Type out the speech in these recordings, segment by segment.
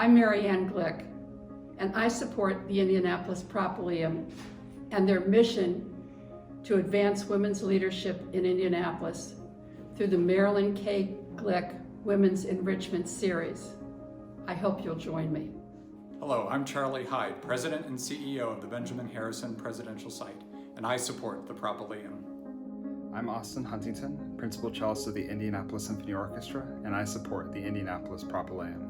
I'm Marianne Glick, and I support the Indianapolis Propoleum and their mission to advance women's leadership in Indianapolis through the Marilyn K. Glick Women's Enrichment Series. I hope you'll join me. Hello, I'm Charlie Hyde, President and CEO of the Benjamin Harrison Presidential Site, and I support the Propoleum. I'm Austin Huntington, Principal Cellist of the Indianapolis Symphony Orchestra, and I support the Indianapolis Propoleum.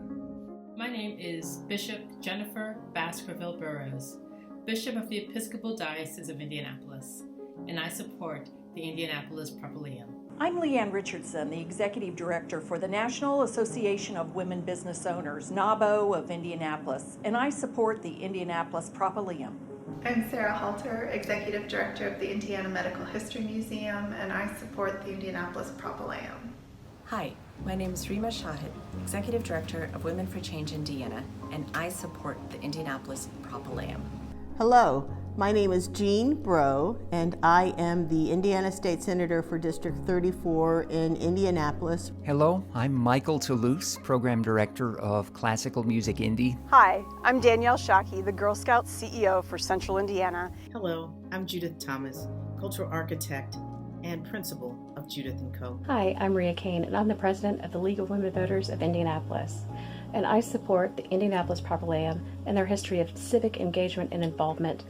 My name is Bishop Jennifer Baskerville Burrows, Bishop of the Episcopal Diocese of Indianapolis, and I support the Indianapolis Propoleum. I'm Leanne Richardson, the Executive Director for the National Association of Women Business Owners, NABO of Indianapolis, and I support the Indianapolis Propoleum. I'm Sarah Halter, Executive Director of the Indiana Medical History Museum, and I support the Indianapolis Propoleum. Hi, my name is Rima Shahid, Executive Director of Women for Change Indiana, and I support the Indianapolis Propoleum. Hello, my name is Jean Breaux, and I am the Indiana State Senator for District 34 in Indianapolis. Hello, I'm Michael Toulouse, Program Director of Classical Music Indy. Hi, I'm Danielle Shockey, the Girl Scouts CEO for Central Indiana. Hello, I'm Judith Thomas, Cultural Architect and Principal of Judith & Co. Hi, I'm Rhea Kane, and I'm the President of the League of Women Voters of Indianapolis. And I support the Indianapolis Propoleum and their history of civic engagement and involvement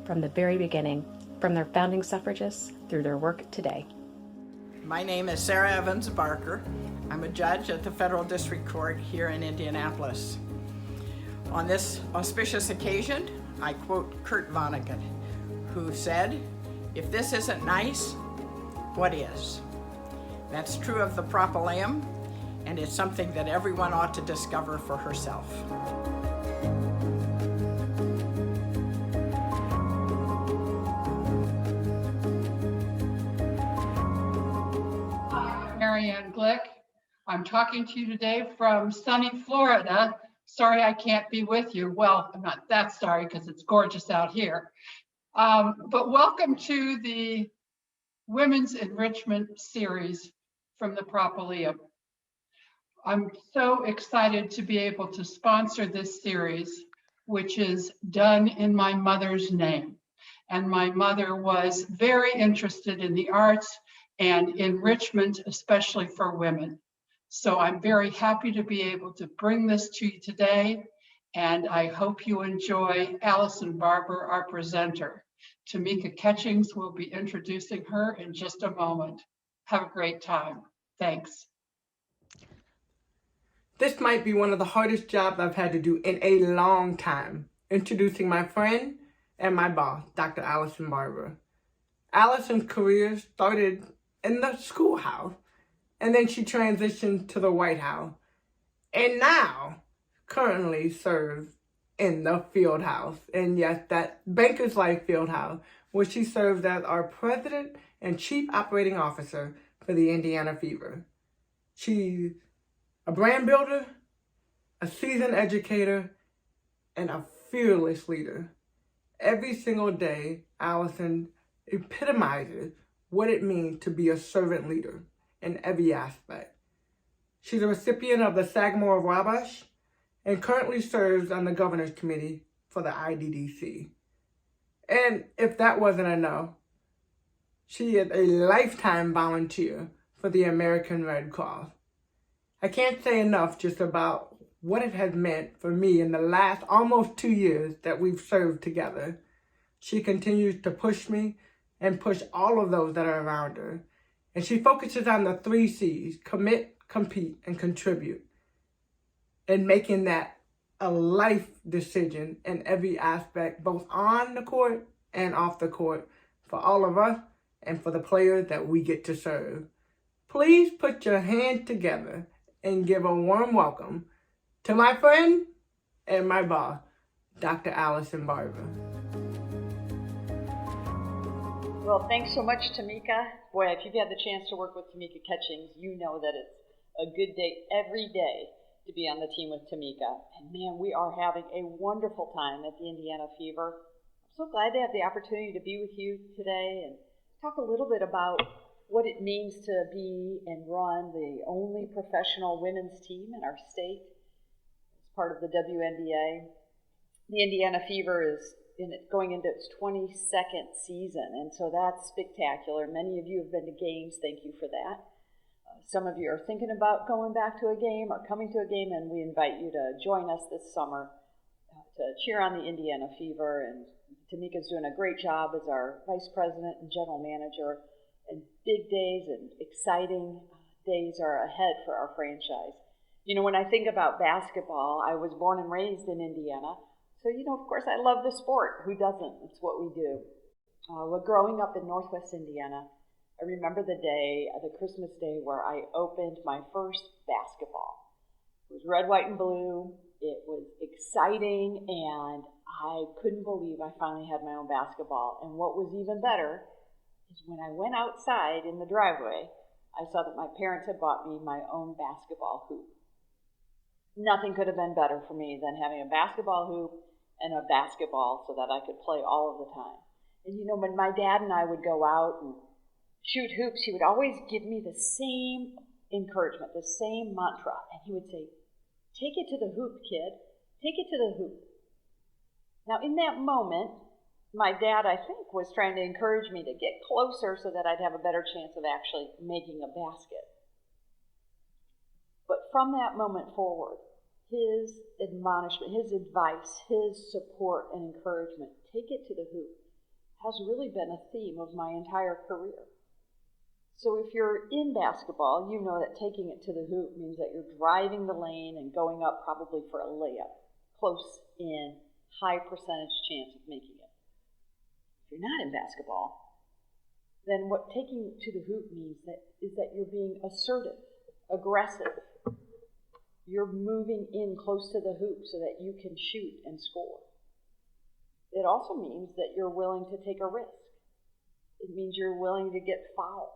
from the very beginning, from their founding suffragists through their work today. My name is Sarah Evans Barker. I'm a judge at the Federal District Court here in Indianapolis. On this auspicious occasion, I quote Kurt Vonnegut, who said, "If this isn't nice, what is?" That's true of the Propoleum, and it's something that everyone ought to discover for herself. Marianne Glick. I'm talking to you today from sunny Florida. Sorry I can't be with you. Well, I'm not that sorry because it's gorgeous out here. But welcome to the Women's Enrichment Series from the Propoleum. I'm so excited to be able to sponsor this series, which is done in my mother's name. And my mother was very interested in the arts and enrichment, especially for women. So I'm very happy to be able to bring this to you today, and I hope you enjoy Allison Barber, our presenter. Tamika Catchings will be introducing her in just a moment. Have a great time. Thanks. This might be one of the hardest jobs I've had to do in a long time, introducing my friend and my boss, Dr. Allison Barber. Allison's career started in the schoolhouse, and then she transitioned to the White House, and now currently serves in the field house. And yes, that Bankers Life field house, where she serves as our president and chief operating officer for the Indiana Fever. She's a brand builder, a seasoned educator, and a fearless leader. Every single day, Allison epitomizes what it means to be a servant leader in every aspect. She's a recipient of the Sagamore of Wabash and currently serves on the Governor's Committee for the IDDC. And if that wasn't enough, she is a lifetime volunteer for the American Red Cross. I can't say enough just about what it has meant for me in the last almost 2 years that we've served together. She continues to push me and push all of those that are around her. And she focuses on the 3 C's, commit, compete, and contribute, and making that a life decision in every aspect, both on the court and off the court, for all of us and for the players that we get to serve. Please put your hands together and give a warm welcome to my friend and my boss, Dr. Allison Barber. Well, thanks so much, Tamika. Boy, if you've had the chance to work with Tamika Catchings, you know that it's a good day every day to be on the team with Tamika. And man, we are having a wonderful time at the Indiana Fever. I'm so glad to have the opportunity to be with you today and talk a little bit about what it means to be and run the only professional women's team in our state. part of the WNBA. The Indiana Fever is going into its 22nd season, and so that's spectacular. Many of you have been to games. Thank you for that. Some of you are thinking about going back to a game or coming to a game, and we invite you to join us this summer to cheer on the Indiana Fever. And Tamika's doing a great job as our vice president and general manager, and big days and exciting days are ahead for our franchise. You know, when I think about basketball, I was born and raised in Indiana, so, you know, of course I love the sport. Who doesn't? It's what we do. Well, growing up in Northwest Indiana, I remember the day, the Christmas day, where I opened my first basketball. It was red, white, and blue. It was exciting, and I couldn't believe I finally had my own basketball. And what was even better is when I went outside in the driveway, I saw that my parents had bought me my own basketball hoop. Nothing could have been better for me than having a basketball hoop and a basketball so that I could play all of the time. And you know, when my dad and I would go out and shoot hoops, he would always give me the same encouragement, the same mantra. And he would say, "Take it to the hoop, kid. Take it to the hoop." Now, in that moment, my dad, I think, was trying to encourage me to get closer so that I'd have a better chance of actually making a basket. But from that moment forward, his admonishment, his advice, his support and encouragement, take it to the hoop, has really been a theme of my entire career. So if you're in basketball, you know that taking it to the hoop means that you're driving the lane and going up probably for a layup, close in, high percentage chance of making it. If you're not in basketball, then what taking it to the hoop means is that you're being assertive, aggressive. You're moving in close to the hoop so that you can shoot and score. It also means that you're willing to take a risk. It means you're willing to get fouled.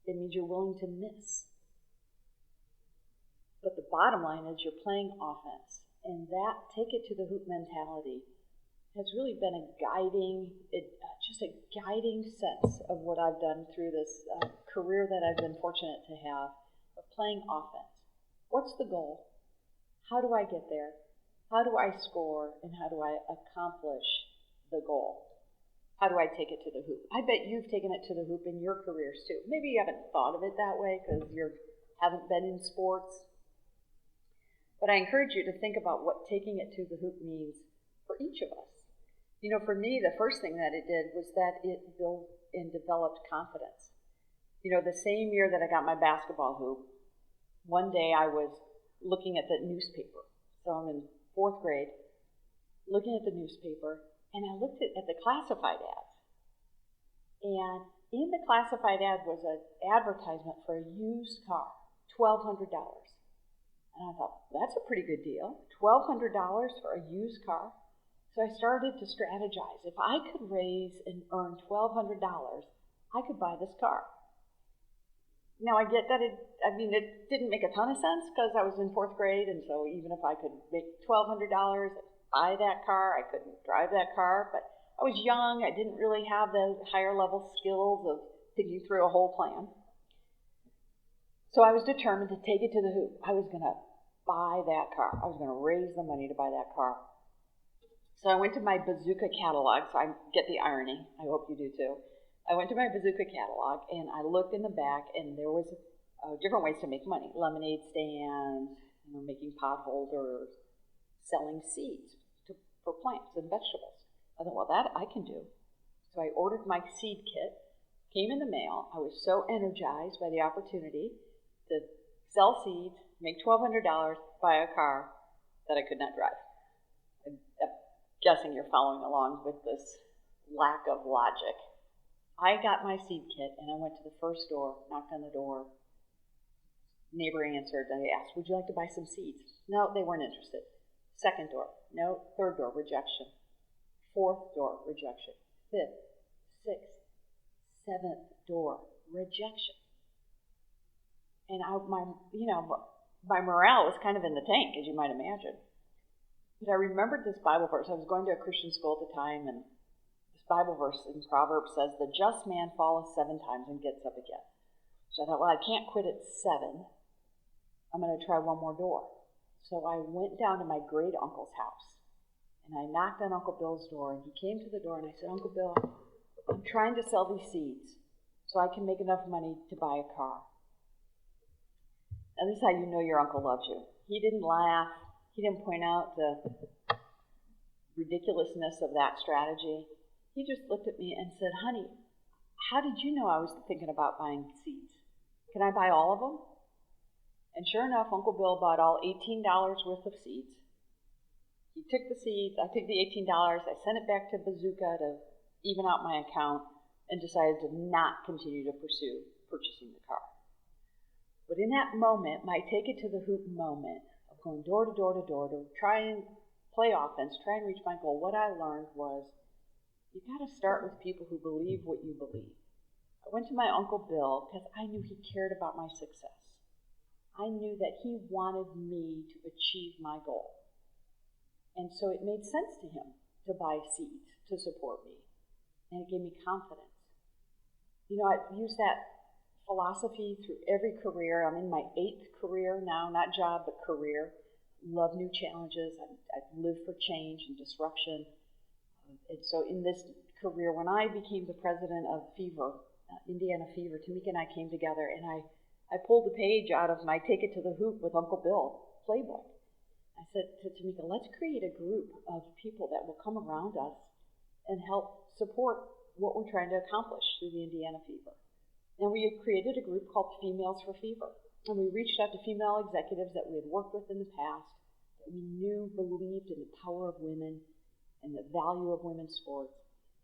It means you're willing to miss. But the bottom line is you're playing offense. And that take it to the hoop mentality has really been a guiding sense of what I've done through this career that I've been fortunate to have of playing offense. What's the goal? How do I get there? How do I score? And how do I accomplish the goal? How do I take it to the hoop? I bet you've taken it to the hoop in your careers too. Maybe you haven't thought of it that way because you haven't been in sports. But I encourage you to think about what taking it to the hoop means for each of us. You know, for me, the first thing that it did was that it built and developed confidence. You know, the same year that I got my basketball hoop, one day I was looking at the newspaper. So I'm in 4th grade, looking at the newspaper, and I looked at the classified ads. And in the classified ad was an advertisement for a used car, $1,200. And I thought, that's a pretty good deal, $1,200 for a used car. So I started to strategize. If I could raise and earn $1,200, I could buy this car. Now, I get that it didn't make a ton of sense because I was in 4th grade, and so even if I could make $1,200, buy that car, I couldn't drive that car, but I was young, I didn't really have the higher level skills of thinking through a whole plan. So I was determined to take it to the hoop. I was going to buy that car. I was going to raise the money to buy that car. So I went to my bazooka catalog, so I get the irony, I hope you do too. I went to my bazooka catalog, and I looked in the back, and there was different ways to make money. Lemonade stands, making pot holders, selling seeds for plants and vegetables. I thought, well, that I can do. So I ordered my seed kit, came in the mail. I was so energized by the opportunity to sell seeds, make $1,200, buy a car that I could not drive. I'm guessing you're following along with this lack of logic. I got my seed kit, and I went to the first door, knocked on the door. Neighbor answered. I asked, would you like to buy some seeds? No, they weren't interested. Second door, no. Third door, rejection. Fourth door, rejection. Fifth, sixth, seventh door, rejection. And my morale was kind of in the tank, as you might imagine. But I remembered this Bible verse. I was going to a Christian school at the time, and Bible verse in Proverbs says, the just man falleth 7 times and gets up again. So I thought, well, I can't quit at 7. I'm going to try one more door. So I went down to my great uncle's house, and I knocked on Uncle Bill's door, and he came to the door, and I said, Uncle Bill, I'm trying to sell these seeds so I can make enough money to buy a car. And this is how you know your uncle loves you. He didn't laugh. He didn't point out the ridiculousness of that strategy. He just looked at me and said, honey, how did you know I was thinking about buying seeds? Can I buy all of them? And sure enough, Uncle Bill bought all $18 worth of seeds. He took the seeds, I took the $18, I sent it back to Bazooka to even out my account, and decided to not continue to pursue purchasing the car. But in that moment, my take it to the hoop moment of going door to door to door to try and play offense, try and reach my goal, what I learned was you got to start with people who believe what you believe. I went to my Uncle Bill because I knew he cared about my success. I knew that he wanted me to achieve my goal. And so it made sense to him to buy seeds to support me. And it gave me confidence. You know, I've used that philosophy through every career. I'm in my 8th career now, not job, but career. Love new challenges. I've lived for change and disruption. And so in this career, when I became the president of Fever, Indiana Fever, Tamika and I came together, and I pulled the page out of my Take It to the Hoop with Uncle Bill playbook. I said to Tamika, let's create a group of people that will come around us and help support what we're trying to accomplish through the Indiana Fever. And we had created a group called Females for Fever. And we reached out to female executives that we had worked with in the past, that we knew believed in the power of women and the value of women's sports.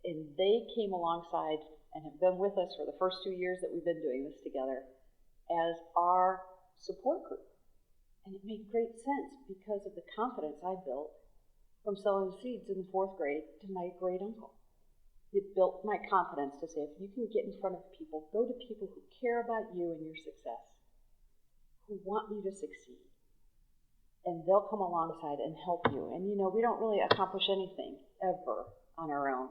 And they came alongside and have been with us for the first 2 years that we've been doing this together as our support group. And it made great sense because of the confidence I built from selling seeds in the 4th grade to my great uncle. It built my confidence to say, if you can get in front of people, go to people who care about you and your success, who want you to succeed, and they'll come alongside and help you. And you know, we don't really accomplish anything ever on our own.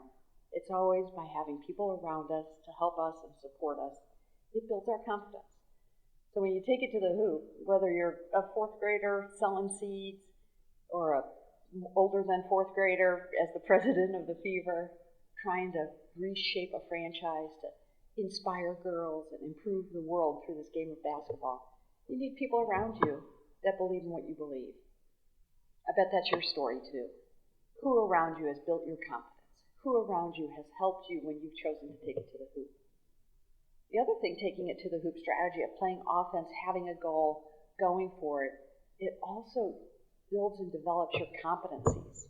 It's always by having people around us to help us and support us. It builds our confidence. So when you take it to the hoop, whether you're a 4th grader selling seeds or a older than 4th grader as the president of the Fever, trying to reshape a franchise to inspire girls and improve the world through this game of basketball, you need people around you that believe in what you believe. I bet that's your story too. Who around you has built your confidence? Who around you has helped you when you've chosen to take it to the hoop? The other thing, taking it to the hoop strategy of playing offense, having a goal, going for it, it also builds and develops your competencies.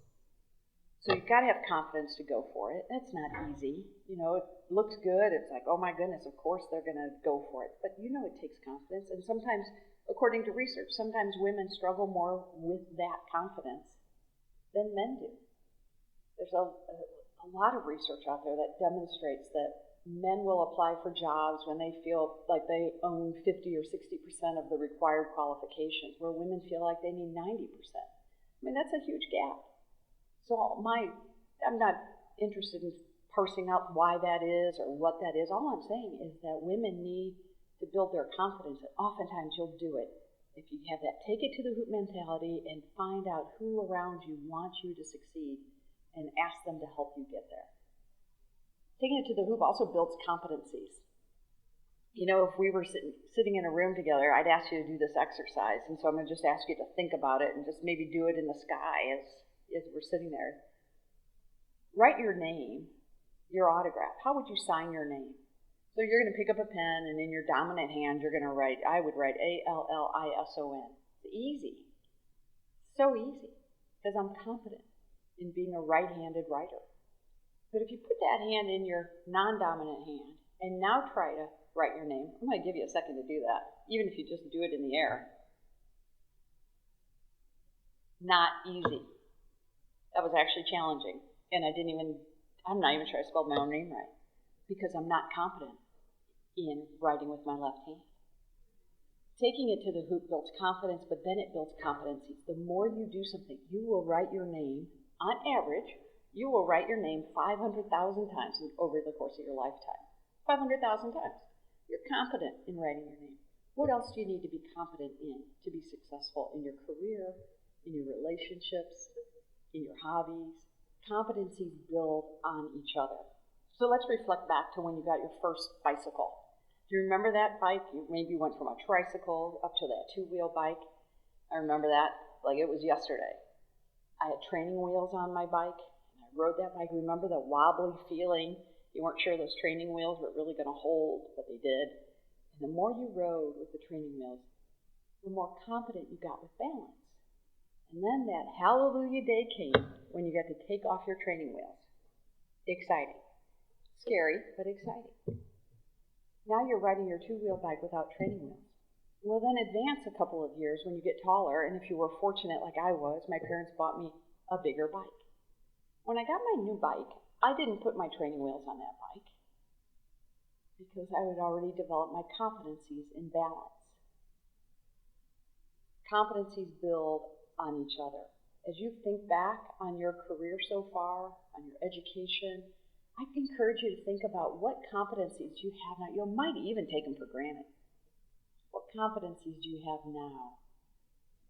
So you've got to have confidence to go for it. That's not easy. You know, it looks good. It's like, oh my goodness, of course they're going to go for it. But you know it takes confidence. And sometimes, according to research, sometimes women struggle more with that confidence than men do. There's a lot of research out there that demonstrates that men will apply for jobs when they feel like they own 50 or 60% of the required qualifications, where women feel like they need 90%. I mean, that's a huge gap. So I'm not interested in parsing out why that is or what that is. All I'm saying is that women need to build their confidence, and oftentimes you'll do it if you have that take it to the hoop mentality and find out who around you wants you to succeed and ask them to help you get there. Taking it to the hoop also builds competencies. You know, if we were sitting in a room together, I'd ask you to do this exercise, and so I'm going to just ask you to think about it and just maybe do it in the sky as we're sitting there. Write your name, your autograph. How would you sign your name? So you're going to pick up a pen, and in your dominant hand, you're going to write, I would write Allison. It's easy. So easy, because I'm confident in being a right-handed writer. But if you put that hand in your non-dominant hand and now try to write your name, I'm going to give you a second to do that, even if you just do it in the air. Not easy. That was actually challenging. And I'm not even sure I spelled my own name right, because I'm not confident in writing with my left hand. Taking it to the hoop builds confidence, but then it builds competencies. The more you do something, you will write your name, on average, you will write your name 500,000 times over the course of your lifetime. 500,000 times. You're competent in writing your name. What else do you need to be competent in to be successful in your career, in your relationships, in your hobbies? Competencies build on each other. So let's reflect back to when you got your first bicycle. Do you remember that bike? You maybe went from a tricycle up to that two-wheel bike. I remember that like it was yesterday. I had training wheels on my bike, and I rode that bike. Remember the wobbly feeling? You weren't sure those training wheels were really going to hold, but they did. And the more you rode with the training wheels, the more confident you got with balance. And then that hallelujah day came when you got to take off your training wheels. Exciting. Scary, but exciting. Now you're riding your two-wheel bike without training wheels. Well, then advance a couple of years when you get taller, and if you were fortunate like I was, my parents bought me a bigger bike. When I got my new bike, I didn't put my training wheels on that bike because I had already developed my competencies in balance. Competencies build on each other. As you think back on your career so far, on your education, I encourage you to think about what competencies you have now. You might even take them for granted. What competencies do you have now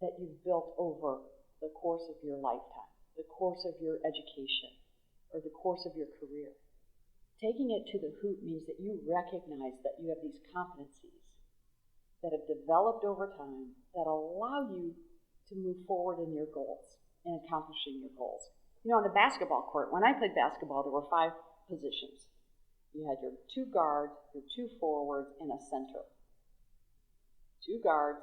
that you've built over the course of your lifetime, the course of your education, or the course of your career? Taking it to the hoop means that you recognize that you have these competencies that have developed over time that allow you to move forward in your goals and accomplishing your goals. You know, on the basketball court, when I played basketball, there were 5 positions. You had your 2 guards, your 2 forwards, and a center. 2 guards,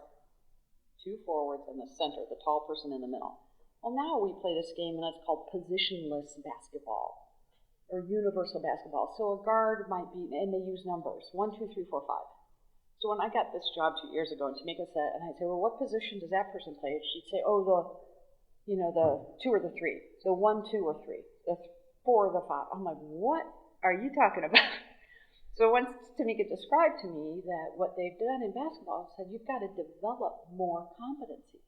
2 forwards, and the center, the tall person in the middle. Well, now we play this game, and it's called positionless basketball, or universal basketball. So a guard might be, and they use numbers, 1, 2, 3, 4, 5. So when I got this job 2 years ago, and Tamika said, and I'd say, well, what position does that person play? She'd say, oh, the 2 or the 3, the 1, 2, or 3, the 4 or the 5. I'm like, what are you talking about? So once Tamika described to me that what they've done in basketball said, you've got to develop more competencies.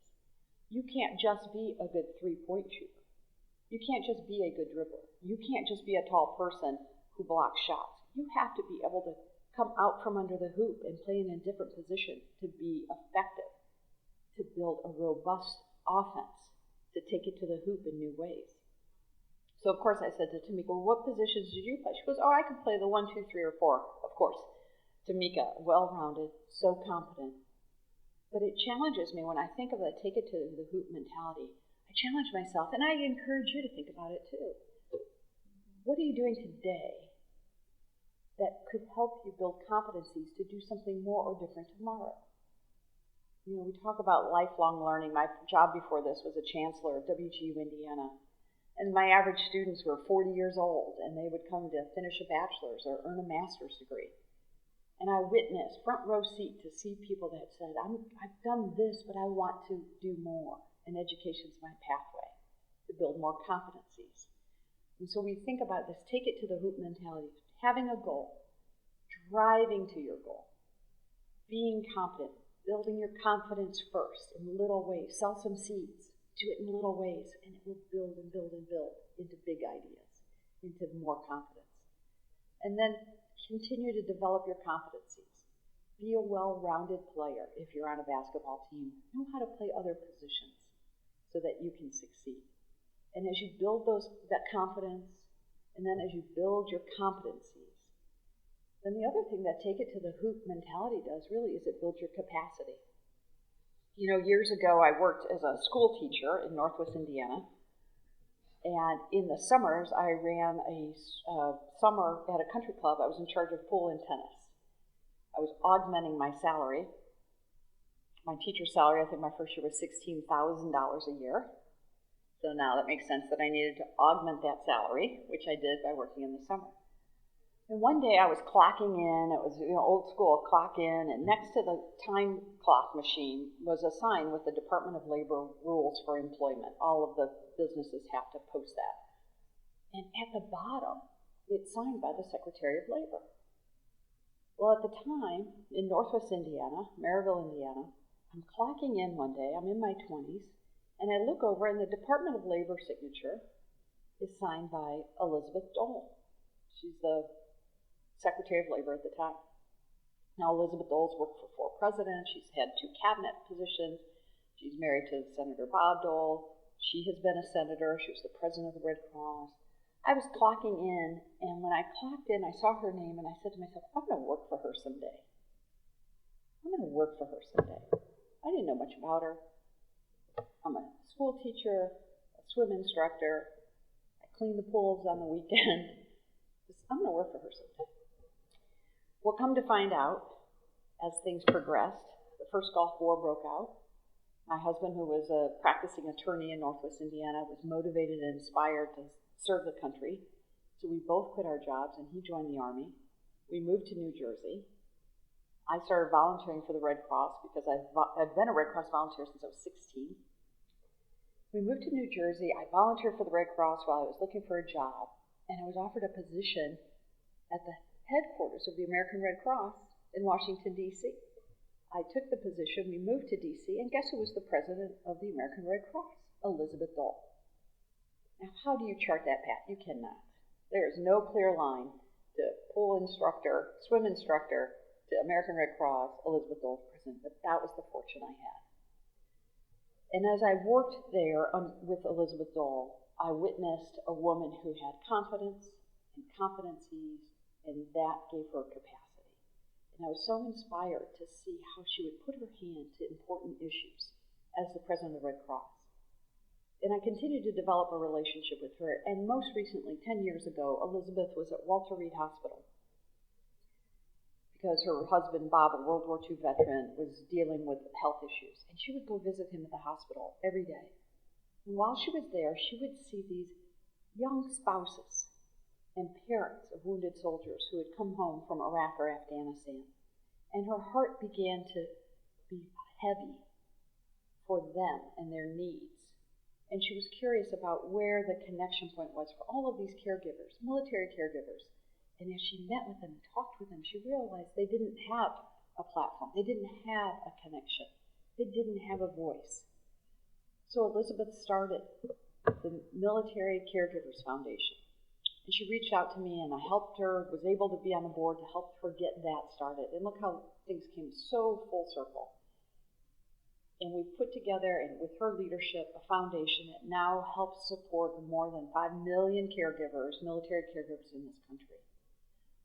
You can't just be a good 3-point shooter. You can't just be a good dribbler. You can't just be a tall person who blocks shots. You have to be able to come out from under the hoop and play in a different position to be effective, to build a robust offense, to take it to the hoop in new ways. So, of course, I said to Tamika, well, what positions did you play? She goes, oh, I can play the 1, 2, 3, or 4, of course. Tamika, well-rounded, so competent. But it challenges me when I think of that take it to the hoop mentality. I challenge myself, and I encourage you to think about it too. What are you doing today that could help you build competencies to do something more or different tomorrow? You know, we talk about lifelong learning. My job before this was a chancellor of WGU Indiana. And my average students were 40 years old, and they would come to finish a bachelor's or earn a master's degree. And I witnessed, front row seat, to see people that said, I've done this, but I want to do more. And education's my pathway to build more competencies. And so we think about this, take it to the hoop mentality, having a goal, driving to your goal, being confident, building your confidence first in little ways, sow some seeds. Do it in little ways, and it will build and build and build into big ideas, into more confidence. And then continue to develop your competencies. Be a well-rounded player if you're on a basketball team. Know how to play other positions so that you can succeed. And as you build that confidence, and then as you build your competencies, then the other thing that take it to the hoop mentality does really is it builds your capacity. You know, years ago, I worked as a school teacher in Northwest Indiana, and in the summers, I ran a summer at a country club. I was in charge of pool and tennis. I was augmenting my salary. My teacher's salary, I think my first year was $16,000 a year. So now that makes sense that I needed to augment that salary, which I did by working in the summer. And one day I was clocking in, it was old school clock in, and next to the time clock machine was a sign with the Department of Labor rules for employment. All of the businesses have to post that. And at the bottom, it's signed by the Secretary of Labor. Well, at the time, in Northwest Indiana, Maryville, Indiana, I'm clocking in one day, I'm in my 20s, and I look over and the Department of Labor signature is signed by Elizabeth Dole. She's the Secretary of Labor at the time. Now, Elizabeth Dole's worked for 4 presidents. She's had 2 cabinet positions. She's married to Senator Bob Dole. She has been a senator. She was the president of the Red Cross. I was clocking in, and when I clocked in, I saw her name, and I said to myself, I'm going to work for her someday. I'm going to work for her someday. I didn't know much about her. I'm a school teacher, a swim instructor. I clean the pools on the weekend. I'm going to work for her someday. Well, come to find out, as things progressed, the first Gulf War broke out. My husband, who was a practicing attorney in Northwest Indiana, was motivated and inspired to serve the country. So we both quit our jobs, and he joined the Army. We moved to New Jersey. I started volunteering for the Red Cross because I've been a Red Cross volunteer since I was 16. We moved to New Jersey. I volunteered for the Red Cross while I was looking for a job, and I was offered a position at the headquarters of the American Red Cross in Washington, D.C. I took the position, we moved to D.C., and guess who was the president of the American Red Cross? Elizabeth Dole. Now, how do you chart that path? You cannot. There is no clear line to pool instructor, swim instructor, to American Red Cross, Elizabeth Dole president, but that was the fortune I had. And as I worked there with Elizabeth Dole, I witnessed a woman who had confidence and competencies, and that gave her capacity. And I was so inspired to see how she would put her hand to important issues as the president of the Red Cross. And I continued to develop a relationship with her. And most recently, 10 years ago, Elizabeth was at Walter Reed Hospital because her husband, Bob, a World War II veteran, was dealing with health issues. And she would go visit him at the hospital every day. And while she was there, she would see these young spouses and parents of wounded soldiers who had come home from Iraq or Afghanistan. And her heart began to be heavy for them and their needs. And she was curious about where the connection point was for all of these caregivers, military caregivers. And as she met with them and talked with them, she realized they didn't have a platform. They didn't have a connection. They didn't have a voice. So Elizabeth started the Military Caregivers Foundation. And she reached out to me, and I helped her, was able to be on the board to help her get that started. And look how things came so full circle. And we put together, and with her leadership, a foundation that now helps support the more than 5 million caregivers, military caregivers in this country.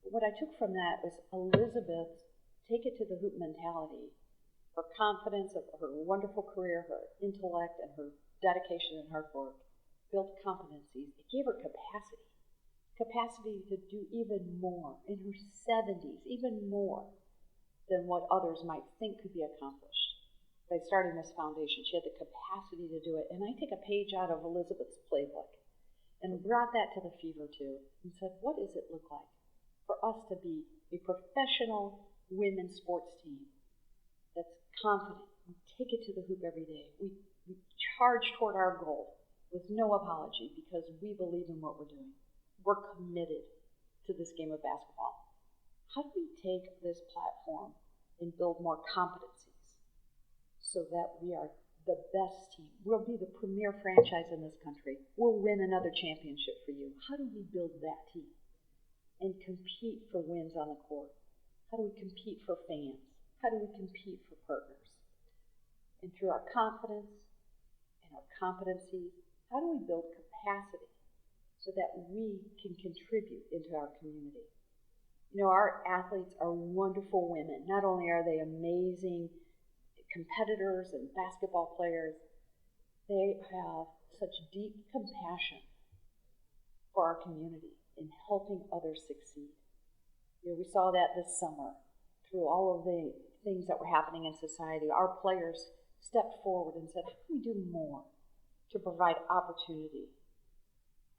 But what I took from that was Elizabeth's take it to the hoop mentality, her confidence of her wonderful career, her intellect, and her dedication and hard work, built competencies. It gave her capacity to do even more in her 70s, even more than what others might think could be accomplished. By starting this foundation, she had the capacity to do it. And I take a page out of Elizabeth's playbook and brought that to the Fever too and said, what does it look like for us to be a professional women's sports team that's confident? We take it to the hoop every day. We charge toward our goal with no apology because we believe in what we're doing. We're committed to this game of basketball. How do we take this platform and build more competencies so that we are the best team? We'll be the premier franchise in this country. We'll win another championship for you. How do we build that team and compete for wins on the court? How do we compete for fans? How do we compete for partners? And through our confidence and our competency, how do we build capacity so that we can contribute into our community? You know, our athletes are wonderful women. Not only are they amazing competitors and basketball players, they have such deep compassion for our community in helping others succeed. You know, we saw that this summer through all of the things that were happening in society. Our players stepped forward and said, how can we do more to provide opportunity?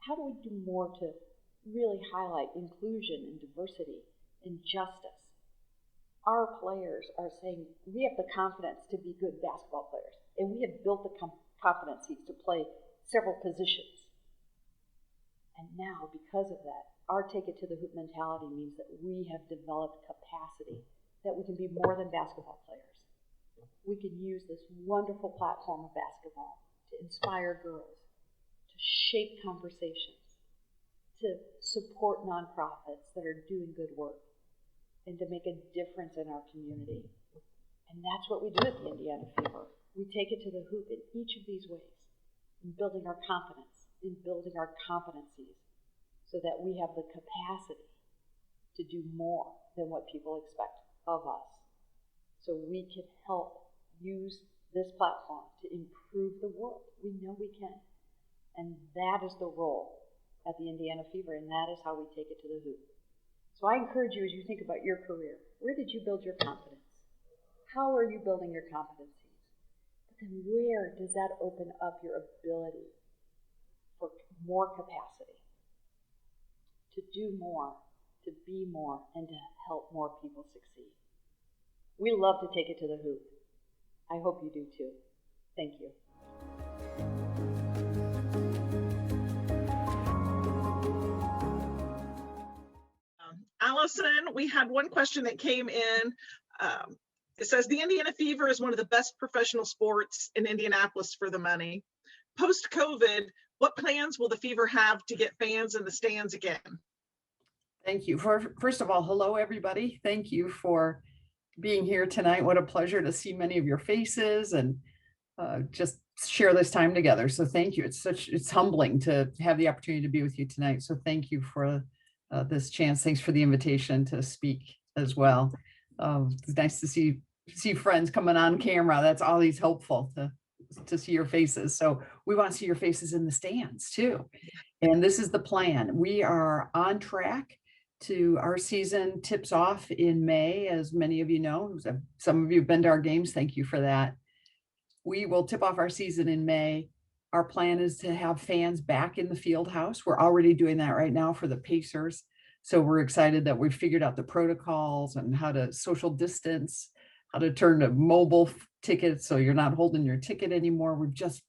How do we do more to really highlight inclusion and diversity and justice? Our players are saying, we have the confidence to be good basketball players, and we have built the competencies to play several positions. And now, because of that, our take it to the hoop mentality means that we have developed capacity, that we can be more than basketball players. We can use this wonderful platform of basketball to inspire girls, to shape conversations, to support nonprofits that are doing good work. and to make a difference in our community. And that's what we do at the Indiana Fever. We take it to the hoop in each of these ways, in building our confidence, in building our competencies, so that we have the capacity to do more than what people expect of us. So we can help use this platform to improve the world. We know we can. And that is the role at the Indiana Fever, and that is how we take it to the hoop. So I encourage you, as you think about your career, where did you build your confidence? How are you building your competencies? But then where does that open up your ability for more capacity, to do more, to be more, and to help more people succeed? We love to take it to the hoop. I hope you do too. Thank you. Allison, we had one question that came in. It says, the Indiana Fever is one of the best professional sports in Indianapolis for the money. Post-COVID, what plans will the Fever have to get fans in the stands again? Thank you. First of all, hello, everybody. Thank you for being here tonight. What a pleasure to see many of your faces and just share this time together. So thank you. It's humbling to have the opportunity to be with you tonight. So thank you for this chance. Thanks for the invitation to speak as well. It's nice to see friends coming on camera. That's always helpful to see your faces. So we want to see your faces in the stands too. And this is the plan. We are on track to our season tips off in May, as many of you know. Some of you have been to our games. Thank you for that. We will tip off our season in May. Our plan is to have fans back in the field house. We're already doing that right now for the Pacers. So we're excited that we've figured out the protocols and how to social distance, how to turn to mobile tickets so you're not holding your ticket anymore. We've just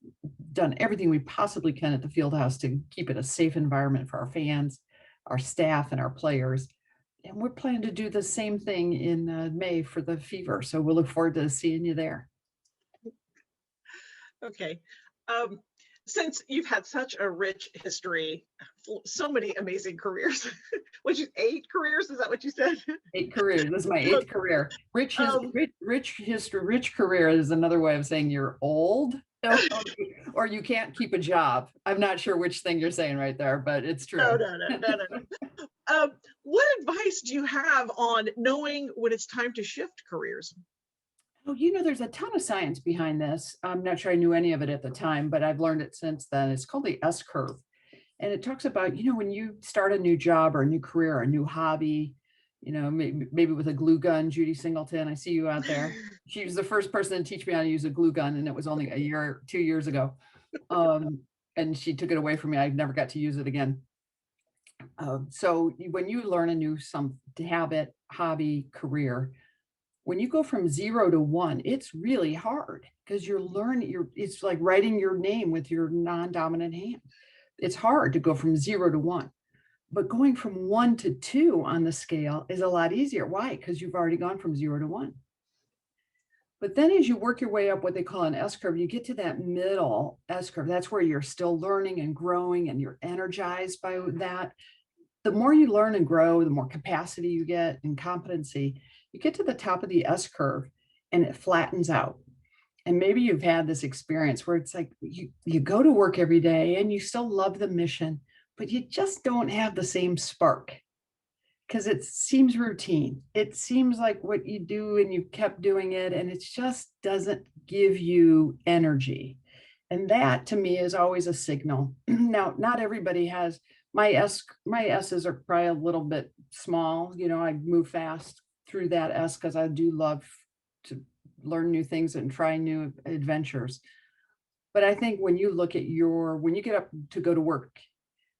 done everything we possibly can at the field house to keep it a safe environment for our fans, our staff, and our players. And we're planning to do the same thing in May for the Fever. So we'll look forward to seeing you there. Okay. Since you've had such a rich history, so many amazing careers, which is 8 careers, is that what you said? 8 careers. This is my 8th career. Rich history, rich career is another way of saying you're old or you can't keep a job. I'm not sure which thing you're saying right there, but it's true. No. What advice do you have on knowing when it's time to shift careers? Oh, there's a ton of science behind this. I'm not sure I knew any of it at the time, but I've learned it since then. It's called the S curve. And it talks about, when you start a new job or a new career or a new hobby, maybe with a glue gun. Judy Singleton, I see you out there. She was the first person to teach me how to use a glue gun, and it was only 2 years ago. And she took it away from me. I never got to use it again. So when you learn a new habit, hobby, career, when you go from 0 to 1, it's really hard because you're learning. It's like writing your name with your non-dominant hand. It's hard to go from 0 to 1, but going from 1 to 2 on the scale is a lot easier. Why? Because you've already gone from 0 to 1. But then as you work your way up what they call an S curve, you get to that middle S curve. That's where you're still learning and growing and you're energized by that. The more you learn and grow, the more capacity you get and competency, you get to the top of the S curve and it flattens out. And maybe you've had this experience where it's like you go to work every day and you still love the mission, but you just don't have the same spark because it seems routine. It seems like what you do and you kept doing it and it just doesn't give you energy. And that to me is always a signal. Now, not everybody has, my S's are probably a little bit small. I move fast through that S because I do love to learn new things and try new adventures. But I think when you look at when you get up to go to work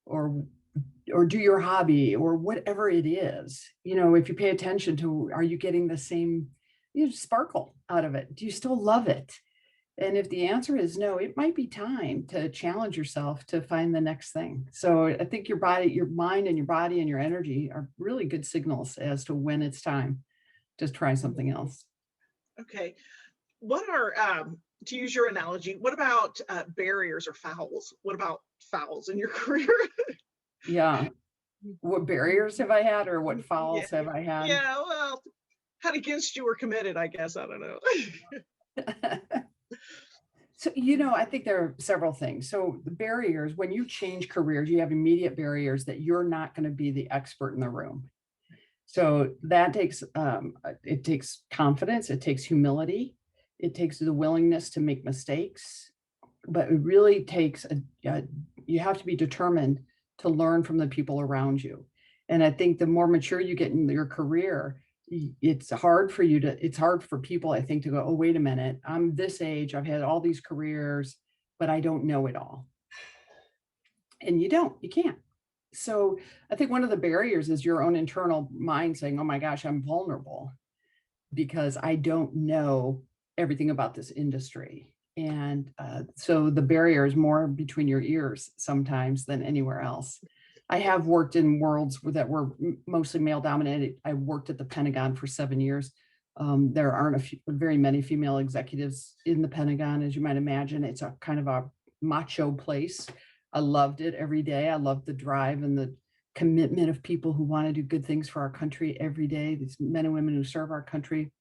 or do your hobby or whatever it is, if you pay attention to, are you getting the same sparkle out of it? Do you still love it? And if the answer is no, it might be time to challenge yourself to find the next thing. So I think your mind and your body and your energy are really good signals as to when it's time to try something else. Okay. What are, to use your analogy, what about barriers or fouls? What about fouls in your career? Yeah. What barriers have I had or what fouls have I had? Yeah, well, had against you or committed, I guess. I don't know. So, I think there are several things. So the barriers, when you change careers, you have immediate barriers that you're not going to be the expert in the room. So that takes, it takes confidence, it takes humility, it takes the willingness to make mistakes, but it really takes, you have to be determined to learn from the people around you. And I think the more mature you get in your career, it's hard for people, I think, to go, oh, wait a minute, I'm this age, I've had all these careers, but I don't know it all. And you can't. So I think one of the barriers is your own internal mind saying, oh my gosh, I'm vulnerable because I don't know everything about this industry. And so the barrier is more between your ears sometimes than anywhere else. I have worked in worlds that were mostly male dominated. I worked at the Pentagon for 7 years. There aren't very many female executives in the Pentagon, as you might imagine. It's a kind of a macho place. I loved it every day. I loved the drive and the commitment of people who want to do good things for our country every day. These men and women who serve our country,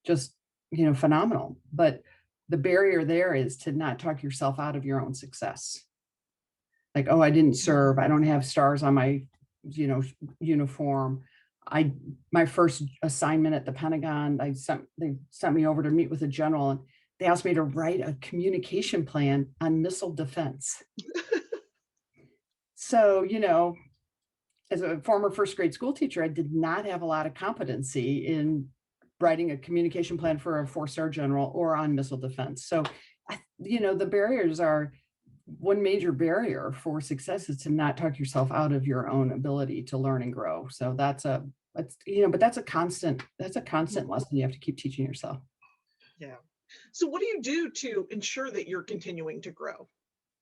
just, phenomenal. But the barrier there is to not talk yourself out of your own success. Like, oh, I didn't serve. I don't have stars on my, uniform. My first assignment at the Pentagon, they sent me over to meet with a general, and they asked me to write a communication plan on missile defense. So, as a former first grade school teacher, I did not have a lot of competency in writing a communication plan for a 4-star general or on missile defense. So, the barriers are, one major barrier for success is to not talk yourself out of your own ability to learn and grow. So but that's a constant lesson you have to keep teaching yourself. Yeah. So what do you do to ensure that you're continuing to grow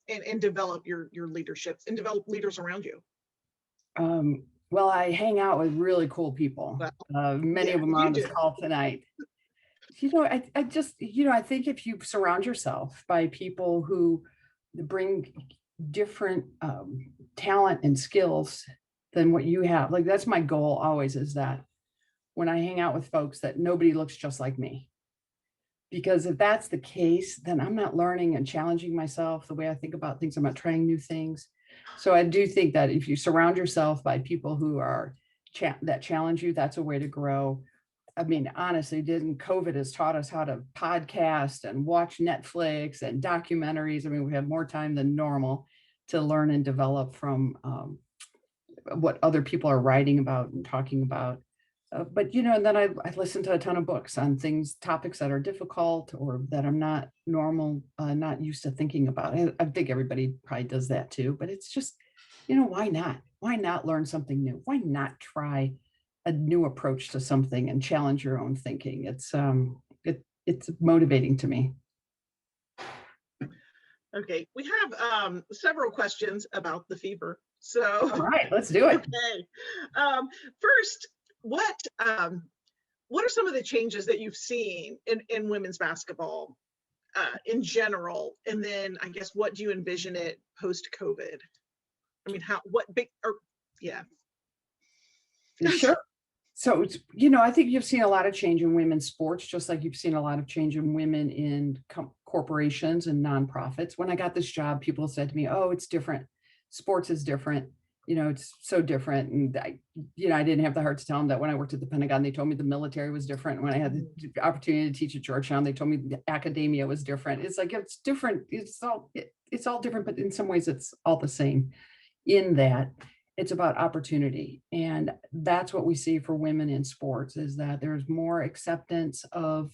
and develop your leadership and develop leaders around you? Well, I hang out with really cool people. Many of them are on this call tonight. I think if you surround yourself by people who bring different talent and skills than what you have, like that's my goal always, is that when I hang out with folks that nobody looks just like me. Because if that's the case, then I'm not learning and challenging myself the way I think about things. I'm not trying new things. So I do think that if you surround yourself by people who are that challenge you, that's a way to grow. I mean, honestly, COVID has taught us how to podcast and watch Netflix and documentaries. I mean, we have more time than normal to learn and develop from what other people are writing about and talking about. But, and then I listen to a ton of books on topics that are difficult or that I'm not not used to thinking about. I think everybody probably does that too, but it's just, why not? Why not learn something new? Why not try a new approach to something and challenge your own thinking? It's motivating to me. Okay, we have several questions about the fever. So, all right, let's do it. Okay, first, what are some of the changes that you've seen in women's basketball in general, and then I guess what do you envision it post-COVID? I mean, Sure. So, I think you've seen a lot of change in women's sports, just like you've seen a lot of change in women in corporations and nonprofits. When I got this job, people said to me, oh, it's different. Sports is different. It's so different. And I didn't have the heart to tell them that when I worked at the Pentagon, they told me the military was different. When I had the opportunity to teach at Georgetown, they told me the academia was different. It's like, it's different. It's all different, but in some ways it's all the same in that it's about opportunity. And that's what we see for women in sports, is that there's more acceptance of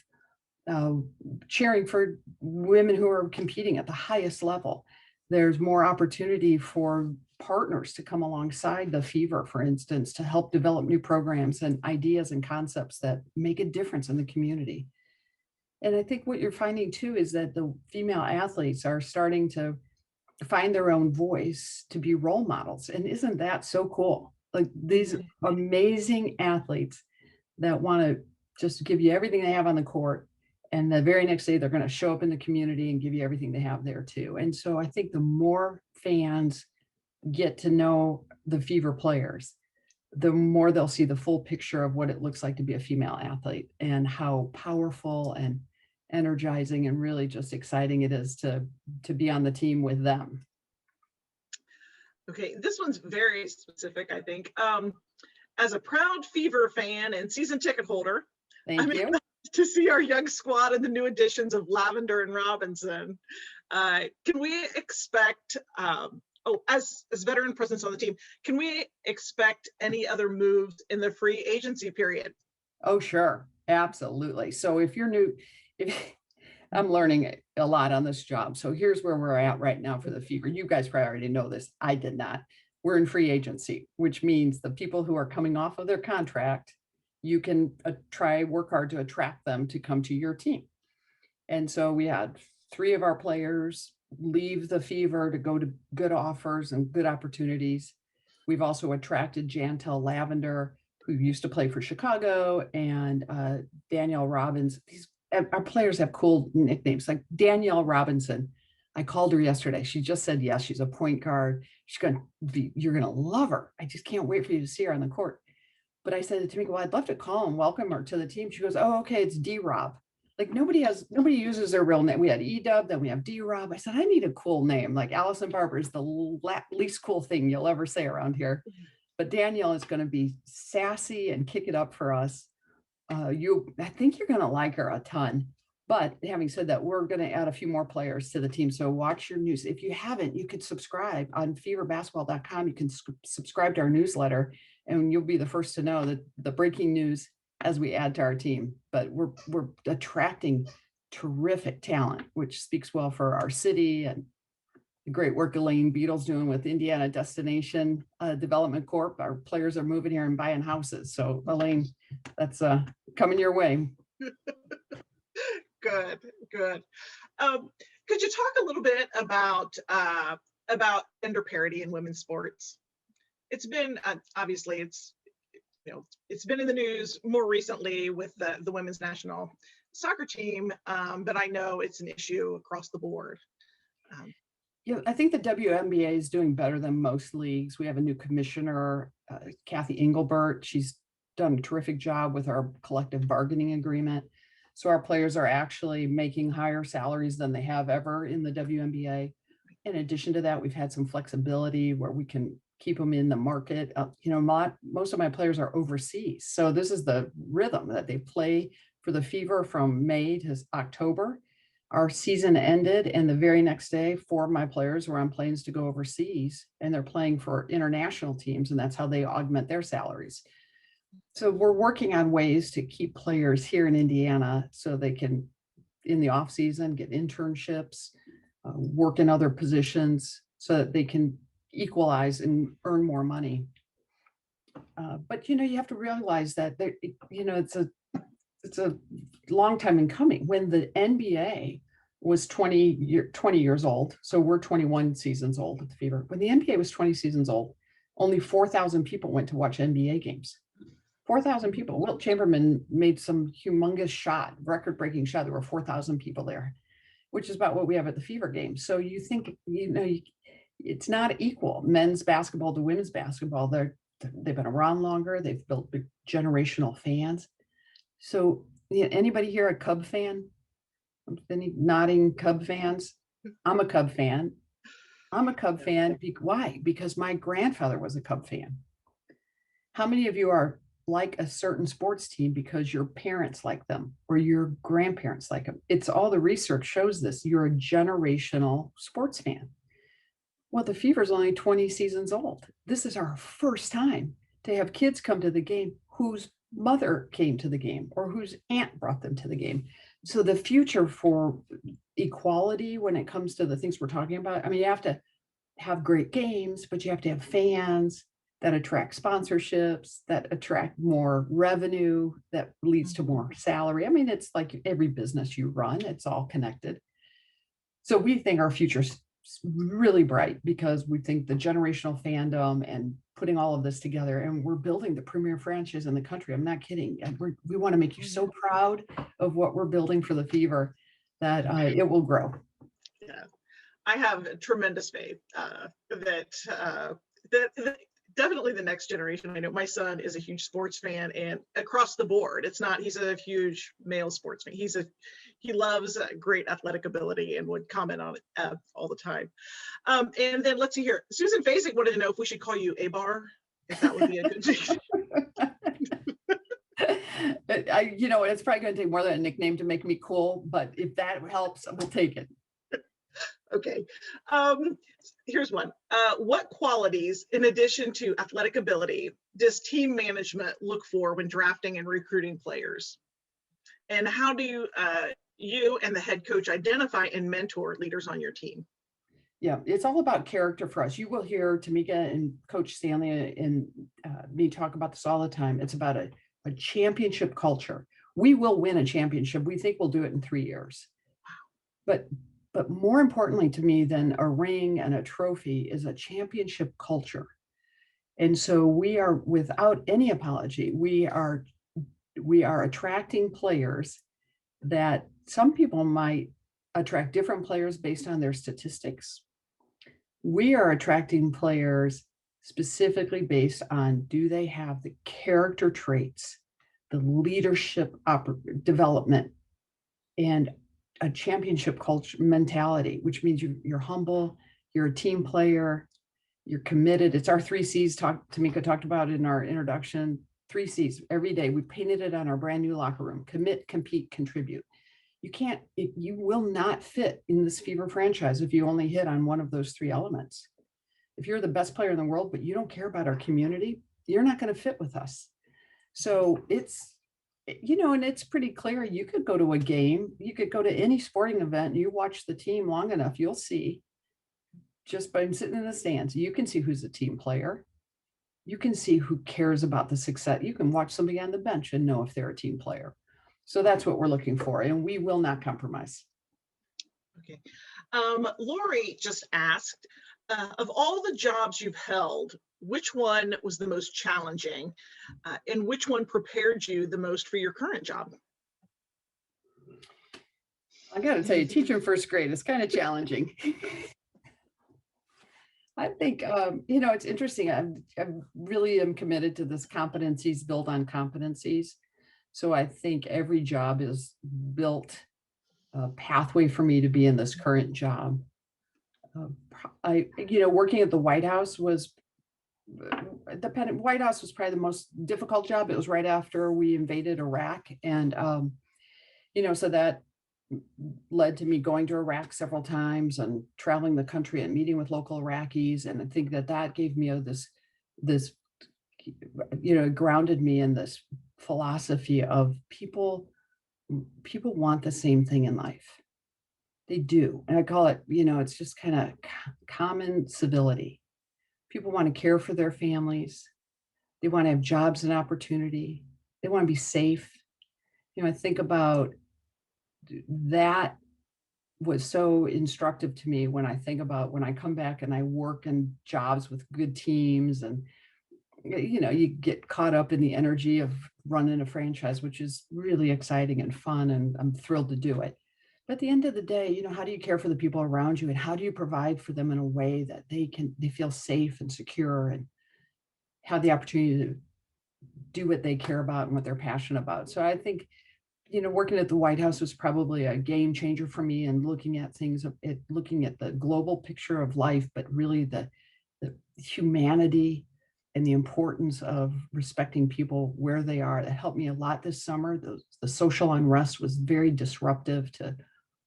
cheering for women who are competing at the highest level. There's more opportunity for partners to come alongside the Fever, for instance, to help develop new programs and ideas and concepts that make a difference in the community. And I think what you're finding too is that the female athletes are starting to find their own voice, to be role models. And isn't that so cool? Like these amazing athletes that want to just give you everything they have on the court. And the very next day, they're going to show up in the community and give you everything they have there too. And so I think the more fans get to know the Fever players, the more they'll see the full picture of what it looks like to be a female athlete and how powerful and energizing and really just exciting it is to be on the team with them. Okay, this one's very specific, I think. As a proud Fever fan and season ticket holder, Thank you. Excited to see our young squad and the new additions of Lavender and Robinson. Can we expect, as veteran presence on the team, can we expect any other moves in the free agency period? Oh, sure. Absolutely. So if you're new, I'm learning a lot on this job. So here's where we're at right now for the Fever. You guys probably already know this. I did not. We're in free agency, which means the people who are coming off of their contract, you can work hard to attract them to come to your team. And so we had 3 of our players leave the Fever to go to good offers and good opportunities. We've also attracted Jantel Lavender, who used to play for Chicago, and Danielle Robbins. Our players have cool nicknames, like Danielle Robinson. I called her yesterday. She just said yes. She's a point guard. You're gonna love her. I just can't wait for you to see her on the court. But I said to Tamika, well, I'd love to call and welcome her to the team. She goes, oh, okay, it's D-Rob. Like nobody uses their real name. We had E-Dub, then we have D-Rob. I said, I need a cool name. Like Allison Barber is the least cool thing you'll ever say around here. But Danielle is going to be sassy and kick it up for us. I think you're going to like her a ton. But having said that, we're going to add a few more players to the team. So watch your news. If you haven't, you could subscribe on feverbasketball.com. You can subscribe to our newsletter, and you'll be the first to know that the breaking news as we add to our team. But we're attracting terrific talent, which speaks well for our city and the great work Elaine Beadle's doing with Indiana Destination Development Corp. Our players are moving here and buying houses. So Elaine, that's coming your way. Good. Could you talk a little bit about gender parity in women's sports? It's been obviously it's been in the news more recently with the women's national soccer team, but I know it's an issue across the board. I think the WNBA is doing better than most leagues. We have a new commissioner, Kathy Engelbert. She's done a terrific job with our collective bargaining agreement. So our players are actually making higher salaries than they have ever in the WNBA. In addition to that, we've had some flexibility where we can keep them in the market. Most of my players are overseas. So this is the rhythm that they play for the Fever from May to October. Our season ended, and the very next day, 4 of my players were on planes to go overseas, and they're playing for international teams, and that's how they augment their salaries. So we're working on ways to keep players here in Indiana so they can, in the off season, get internships, work in other positions so that they can equalize and earn more money. But you have to realize that it's a long time in coming. When the NBA was 20 years old, so we're 21 seasons old at the Fever. When the NBA was 20 seasons old, only 4,000 people went to watch NBA games. 4,000 people. Wilt Chamberlain made some humongous shot, record-breaking shot. There were 4,000 people there, which is about what we have at the Fever game. So you think, it's not equal. Men's basketball to women's basketball. They've been around longer. They've built big generational fans. So anybody here a Cub fan? Any nodding Cub fans? I'm a Cub fan. Why? Because my grandfather was a Cub fan. How many of you are like a certain sports team because your parents like them or your grandparents like them? It's all the research shows this. You're a generational sports fan. Well, the Fever's only 20 seasons old. This is our first time to have kids come to the game whose mother came to the game or whose aunt brought them to the game. So the future for equality when it comes to the things we're talking about, you have to have great games, but you have to have fans that attract sponsorships, that attract more revenue, that leads to more salary. It's like every business you run, it's all connected. So we think our future's really bright because we think the generational fandom and putting all of this together, and we're building the premier franchise in the country. I'm not kidding. We want to make you so proud of what we're building for the Fever that it will grow. Yeah, I have tremendous faith that definitely the next generation. I know my son is a huge sports fan, and across the board, it's not, he's a huge male sports fan. He loves great athletic ability and would comment on it all the time. And then let's see here. Susan Fasik wanted to know if we should call you A-Bar, if that would be a good thing. It's probably going to take more than a nickname to make me cool, but if that helps, we'll take it. Okay. Here's one. What qualities, in addition to athletic ability, does team management look for when drafting and recruiting players? And how do you and the head coach identify and mentor leaders on your team? Yeah, it's all about character for us. You will hear Tamika and Coach Stanley and me talk about this all the time. It's about a championship culture. We will win a championship. We think we'll do it in 3 years. But more importantly to me than a ring and a trophy is a championship culture. And so we are, without any apology, we are attracting players that some people might attract different players based on their statistics. We are attracting players specifically based on, do they have the character traits, the leadership development, and a championship culture mentality, which means you're humble, you're a team player, you're committed. It's our 3 C's Tamika talked about in our introduction. 3 C's every day. We painted it on our brand new locker room: commit, compete, contribute. You will not fit in this Fever franchise if you only hit on one of those 3 elements. If you're the best player in the world, but you don't care about our community, you're not going to fit with us. So it's, and it's pretty clear. You could go to a game, you could go to any sporting event, and you watch the team long enough, you'll see, just by sitting in the stands, you can see who's a team player. You can see who cares about the success. You can watch somebody on the bench and know if they're a team player. So that's what we're looking for, and we will not compromise. Okay. Lori just asked, of all the jobs you've held, which one was the most challenging, and which one prepared you the most for your current job? I got to tell you, teaching first grade is kind of challenging. I think, it's interesting. I really am committed to this competencies build on competencies. So I think every job is built a pathway for me to be in this current job. Working at the White House was probably the most difficult job. It was right after we invaded Iraq. And, so that led to me going to Iraq several times and traveling the country and meeting with local Iraqis. And I think that gave me this grounded me in this philosophy of people want the same thing in life. They do. And I call it, it's just kind of common civility. People want to care for their families. They want to have jobs and opportunity. They want to be safe. I think about that was so instructive to me when I think about when I come back and I work in jobs with good teams, and you get caught up in the energy of running a franchise, which is really exciting and fun, and I'm thrilled to do it. But at the end of the day, how do you care for the people around you, and how do you provide for them in a way that they feel safe and secure and have the opportunity to do what they care about and what they're passionate about? So I think, working at the White House was probably a game changer for me, and looking at things, looking at the global picture of life, but really the humanity and the importance of respecting people where they are. That helped me a lot this summer. The social unrest was very disruptive to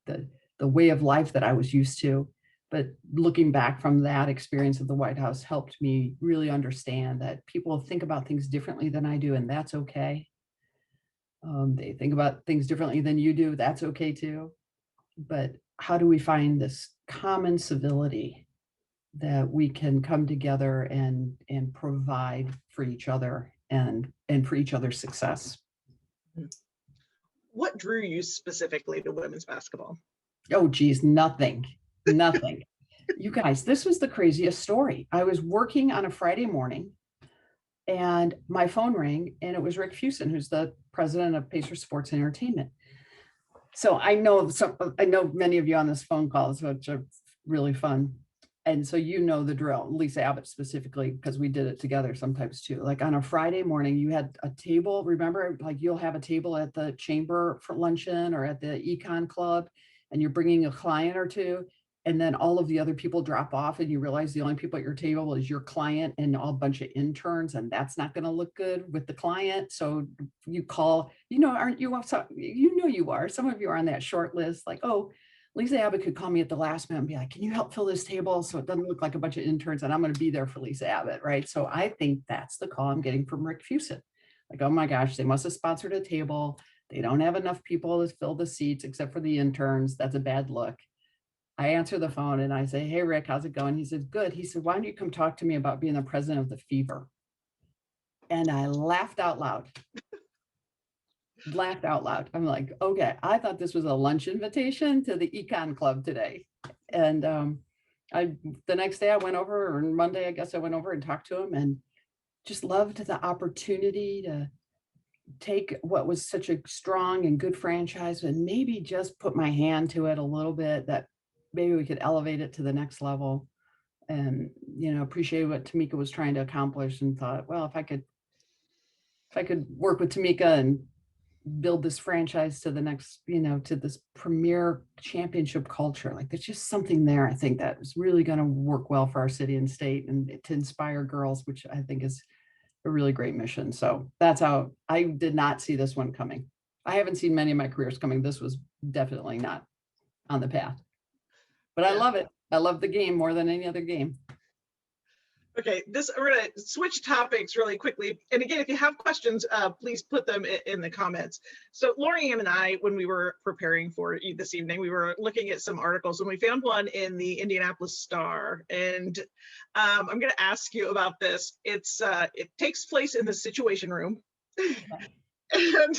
the way of life that I was used to. But looking back from that experience of the White House helped me really understand that people think about things differently than I do, and that's okay. They think about things differently than you do. That's okay too. But how do we find this common civility that we can come together and provide for each other and for each other's success? What drew you specifically to women's basketball? Oh, geez, nothing. You guys, this was the craziest story. I was working on a Friday morning and my phone rang, and it was Rick Fuson, who's the president of Pacer Sports and Entertainment. So I know many of you on this phone call, which are really fun. And so you know the drill, Lisa Abbott specifically, because we did it together sometimes too. Like on a Friday morning, you had a table, remember, like you'll have a table at the chamber for luncheon or at the econ club, and you're bringing a client or two, and then all of the other people drop off and you realize the only people at your table is your client and a bunch of interns, and that's not going to look good with the client. So you call, aren't you, you are, some of you are on that short list, like, oh, Lisa Abbott could call me at the last minute and be like, can you help fill this table so it doesn't look like a bunch of interns and I'm going to be there for Lisa Abbott, right? So I think that's the call I'm getting from Rick Fusen. Like, oh my gosh, they must have sponsored a table. They don't have enough people to fill the seats except for the interns. That's a bad look. I answer the phone and I say, hey, Rick, how's it going? He said, good. He said, why don't you come talk to me about being the president of the Fever? And I laughed out loud. I'm like, okay, I thought this was a lunch invitation to the econ club today. And the next day I went over, or Monday, I guess I went over and talked to him, and just loved the opportunity to take what was such a strong and good franchise and maybe just put my hand to it a little bit, that maybe we could elevate it to the next level. And, appreciate what Tamika was trying to accomplish, and thought, well, if I could work with Tamika and build this franchise to the next, to this premier championship culture, like there's just something there, I think, that is really going to work well for our city and state, and to inspire girls, which I think is a really great mission. So that's how I did not see this one coming. I haven't seen many of my careers coming. This was definitely not on the path, but I love it. I love the game more than any other game. Okay, we're going to switch topics really quickly. And again, if you have questions, please put them in the comments. So Lorianne and I, when we were preparing for this evening, we were looking at some articles, and we found one in the Indianapolis Star. And I'm going to ask you about this. It takes place in the Situation Room. And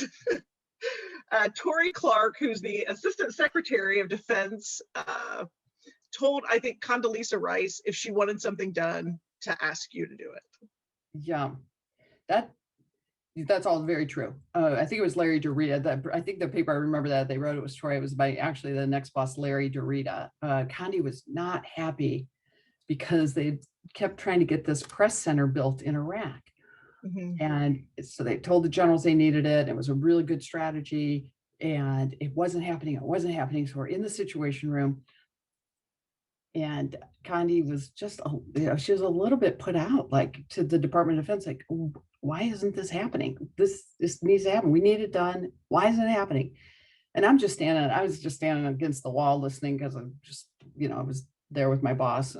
Tori Clark, who's the Assistant Secretary of Defense, told, I think, Condoleezza Rice, if she wanted something done, to ask you to do it. Yeah, that's all very true. I think it was Larry Dorita. I think the paper, I remember that they wrote, it was Troy. It was by actually the next boss, Larry Dorita. Condi was not happy because they kept trying to get this press center built in Iraq. Mm-hmm. And so they told the generals they needed it. It was a really good strategy, and it wasn't happening. So we're in the Situation Room. And Condi was just, she was a little bit put out, like, to the Department of Defense, like, why isn't this happening? This needs to happen. We need it done. Why isn't it happening? And I was just standing against the wall listening, because I'm just, I was there with my boss.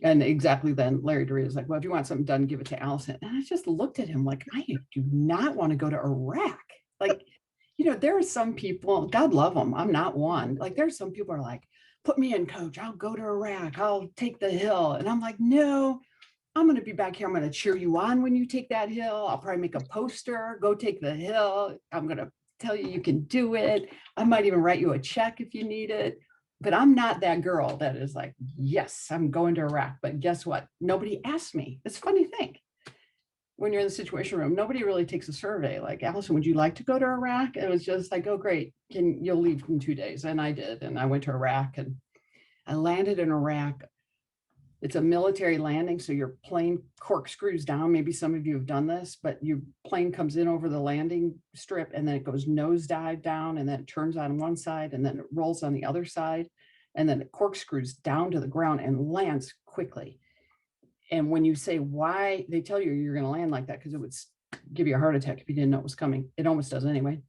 And exactly then Larry Dorita was like, well, if you want something done, give it to Allison. And I just looked at him like, I do not want to go to Iraq. Like, there are some people, God love them, I'm not one. Like, there's some people are like, put me in, coach, I'll go to Iraq, I'll take the hill. And I'm like, no, I'm going to be back here. I'm going to cheer you on when you take that hill. I'll probably make a poster, go take the hill. I'm going to tell you can do it. I might even write you a check if you need it. But I'm not that girl that is like, yes, I'm going to Iraq. But guess what? Nobody asked me. It's a funny thing. When you're in the Situation Room, nobody really takes a survey. Like, Allison, would you like to go to Iraq? It was just like, oh, great. You'll leave in 2 days. And I did. And I went to Iraq, and I landed in Iraq. It's a military landing. So your plane corkscrews down. Maybe some of you have done this, but your plane comes in over the landing strip, and then it goes nosedive down, and then it turns on one side, and then it rolls on the other side. And then it corkscrews down to the ground and lands quickly. And when you say why, they tell you you're going to land like that because it would give you a heart attack if you didn't know it was coming. It almost does anyway.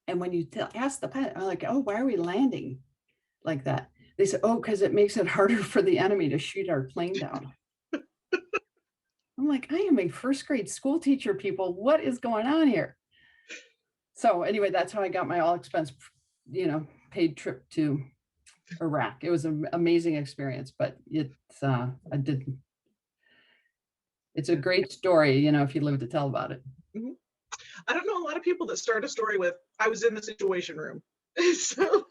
And when you ask the pilot, I'm like, oh, why are we landing like that? They said, oh, because it makes it harder for the enemy to shoot our plane down. I'm like, I am a first grade school teacher, people. What is going on here? So anyway, that's how I got my all expense, paid trip to Iraq. It was an amazing experience, but it's a great story, if you live to tell about it. Mm-hmm. I don't know a lot of people that start a story with, I was in the Situation Room. So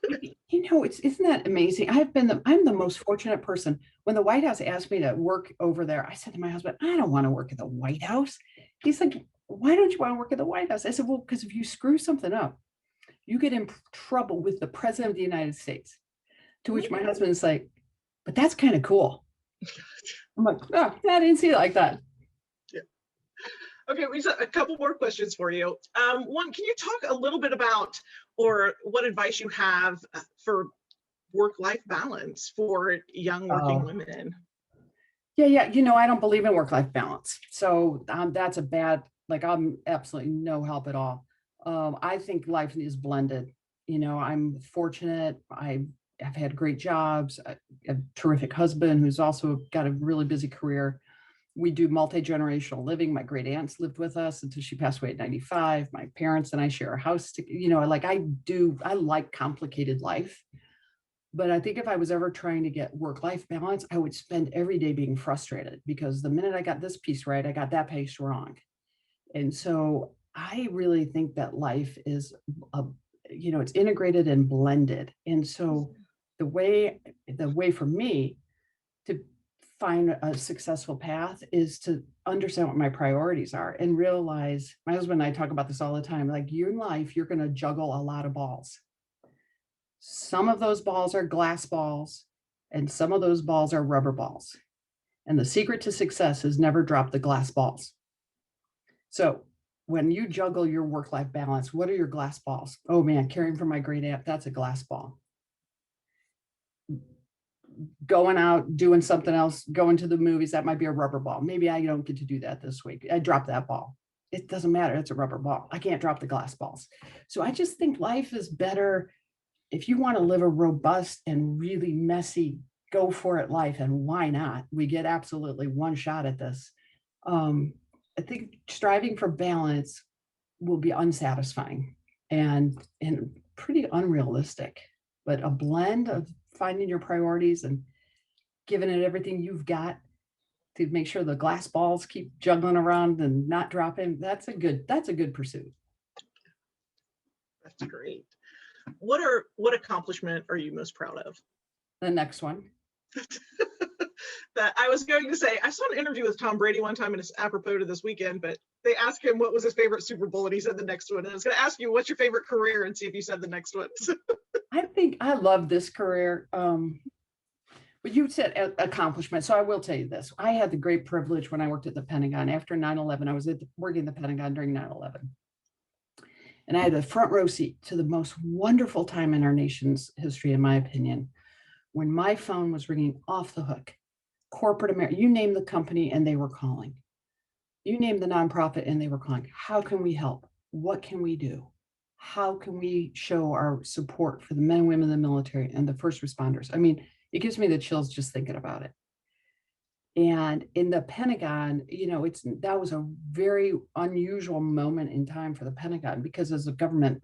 isn't that amazing? I'm the most fortunate person. When the White House asked me to work over there, I said to my husband, I don't want to work at the White House. He's like, why don't you want to work at the White House? I said, well, because if you screw something up, you get in trouble with the President of the United States. To which my husband is like, but that's kind of cool. I'm like, oh, I didn't see it like that. Yeah. Okay, we have a couple more questions for you. One, can you talk a little bit about, or what advice you have for work-life balance for young working women? Yeah. I don't believe in work-life balance. So that's a bad, like, I'm absolutely no help at all. I think life is blended. I'm fortunate. I've had great jobs. I have a terrific husband who's also got a really busy career. We do multi-generational living. My great aunts lived with us until she passed away at 95. My parents and I share a house. I like complicated life. But I think if I was ever trying to get work-life balance, I would spend every day being frustrated because the minute I got this piece right, I got that piece wrong. And so I really think that life is, it's integrated and blended. And so the way for me to find a successful path is to understand what my priorities are and realize, my husband and I talk about this all the time, like, in life, you're going to juggle a lot of balls. Some of those balls are glass balls and some of those balls are rubber balls. And the secret to success is never drop the glass balls. So when you juggle your work-life balance, what are your glass balls? Oh man, caring for my great aunt, that's a glass ball. Going out, doing something else, going to the movies, that might be a rubber ball. Maybe I don't get to do that this week. I dropped that ball. It doesn't matter, it's a rubber ball. I can't drop the glass balls. So I just think life is better. If you want to live a robust and really messy, go for it life, and why not? We get absolutely one shot at this. I think striving for balance will be unsatisfying and pretty unrealistic, but a blend of finding your priorities and giving it everything you've got to make sure the glass balls keep juggling around and not dropping, that's a good pursuit. That's great. What accomplishment are you most proud of? The next one. That I was going to say, I saw an interview with Tom Brady one time, and it's apropos to this weekend, but they asked him what was his favorite Super Bowl, and he said the next one. And I was going to ask you, what's your favorite career, and see if you said the next one. I think I love this career. But you said accomplishment. So I will tell you this. I had the great privilege when I worked at the Pentagon after 9/11. I was working at the Pentagon during 9/11. And I had a front row seat to the most wonderful time in our nation's history, in my opinion, when my phone was ringing off the hook. Corporate America, you name the company and they were calling. You name the nonprofit and they were calling. How can we help? What can we do? How can we show our support for the men and women in the military and the first responders? I mean, it gives me the chills just thinking about it. And in the Pentagon, that was a very unusual moment in time for the Pentagon, because as a government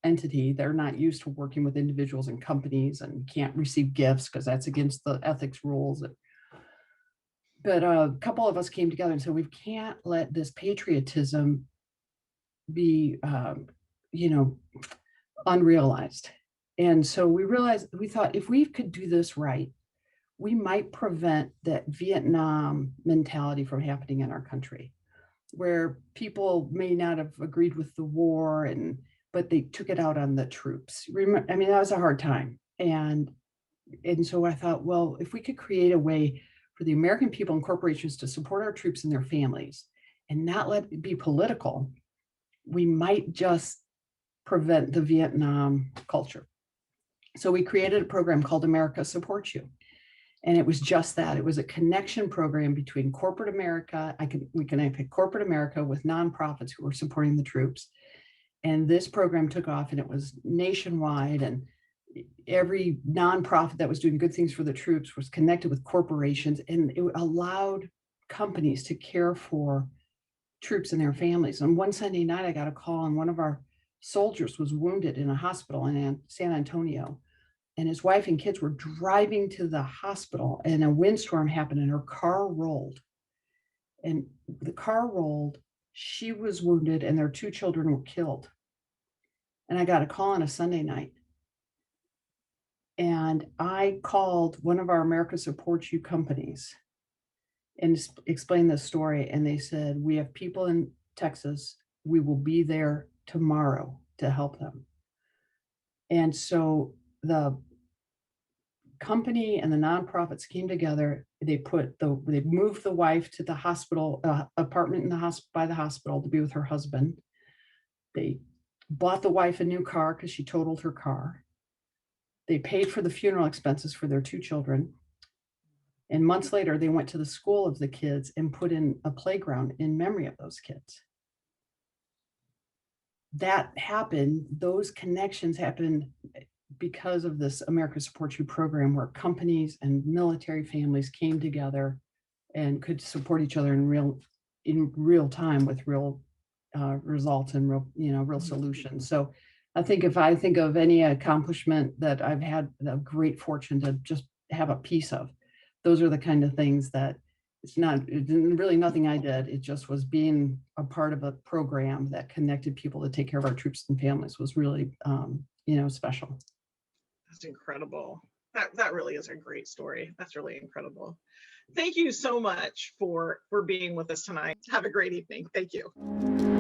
entity, they're not used to working with individuals and companies, and can't receive gifts because that's against the ethics rules. But a couple of us came together and said, we can't let this patriotism be, unrealized. And so we thought, if we could do this right, we might prevent that Vietnam mentality from happening in our country, where people may not have agreed with the war, but they took it out on the troops. That was a hard time. And so I thought, well, if we could create a way for the American people and corporations to support our troops and their families and not let it be political, we might just prevent the Vietnam culture. So we created a program called America Supports You. And it was just that. It was a connection program between corporate America. We connected corporate America with nonprofits who were supporting the troops. And this program took off, and it was nationwide, and every nonprofit that was doing good things for the troops was connected with corporations, and it allowed companies to care for troops and their families. And one Sunday night, I got a call, and one of our soldiers was wounded in a hospital in San Antonio. And his wife and kids were driving to the hospital, and a windstorm happened and her car rolled. And the car rolled, she was wounded, and their 2 children were killed. And I got a call on a Sunday night. And I called one of our America Supports You companies and explained this story. And they said, we have people in Texas. We will be there tomorrow to help them. And so the company and the nonprofits came together. They moved the wife to the hospital apartment in the by the hospital to be with her husband. They bought the wife a new car because she totaled her car. They paid for the funeral expenses for their 2 children. And months later, they went to the school of the kids and put in a playground in memory of those kids. That happened, those connections happened because of this America Supports You program, where companies and military families came together and could support each other in real time with real results and real solutions. So I think if I think of any accomplishment that I've had the great fortune to just have a piece of, those are the kind of things that it's really nothing I did. It just was being a part of a program that connected people to take care of our troops and families was really, special. That's incredible. That really is a great story. That's really incredible. Thank you so much for being with us tonight. Have a great evening. Thank you.